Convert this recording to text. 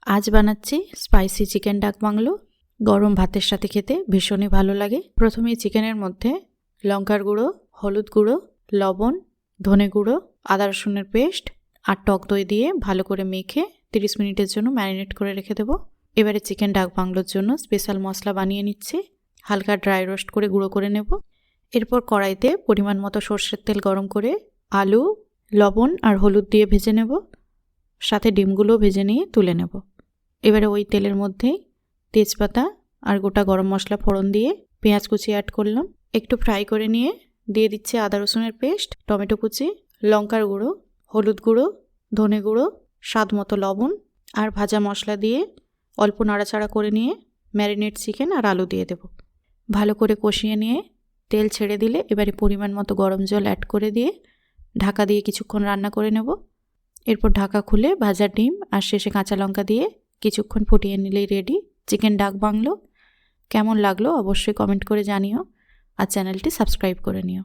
আজ বানাচ্ছি spicy chicken ডাক বাংলো। গরম ভাতের সাথে খেতে ভীষণই ভালো লাগে। প্রথমেই চিকেনের মধ্যে লঙ্কার গুঁড়ো, হলুদ গুঁড়ো, লবণ, ধনে গুঁড়ো, আদা রসুনের পেস্ট আর টক দই দিয়ে ভালো করে মেখে 30 মিনিটের জন্য ম্যারিনেট করে রেখে দেবো। এবারে চিকেন ডাক বাংলোর জন্য স্পেশাল মশলা বানিয়ে নিচ্ছি। হালকা ড্রাই রোস্ট করে গুঁড়ো করে নেব। এরপর কড়াইতে পরিমাণ মতো সর্ষের তেল গরম করে আলু, লবণ আর হলুদ দিয়ে ভেজে নেব। সাথে ডিমগুলো ভেজে নিয়ে তুলে নেব। এবারে ওই তেলের মধ্যেই তেজপাতা আর গোটা গরম মশলা ফোড়ন দিয়ে পেঁয়াজ কুচি অ্যাড করলাম। একটু ফ্রাই করে নিয়ে দিয়ে দিচ্ছি আদা রসুনের পেস্ট, টমেটো কুচি, লঙ্কার গুঁড়ো, হলুদ গুঁড়ো, ধনে গুঁড়ো, স্বাদ মতো লবণ আর ভাজা মশলা দিয়ে অল্প নাড়াচাড়া করে নিয়ে ম্যারিনেট চিকেন আর আলু দিয়ে দেব। ভালো করে কষিয়ে নিয়ে তেল ছেড়ে দিলে এবারে পরিমাণ মতো গরম জল অ্যাড করে দিয়ে ঢাকা দিয়ে কিছুক্ষণ রান্না করে নেব। এরপর ঢাকা খুলে ভাজা ডিম আর শেষে কাঁচা লঙ্কা দিয়ে কিছুক্ষণ ফুটিয়ে নিলেই রেডি চিকেন ডাক বাংলো। কেমন লাগলো অবশ্যই কমেন্ট করে জানিও আর চ্যানেলটি সাবস্ক্রাইব করে নিও।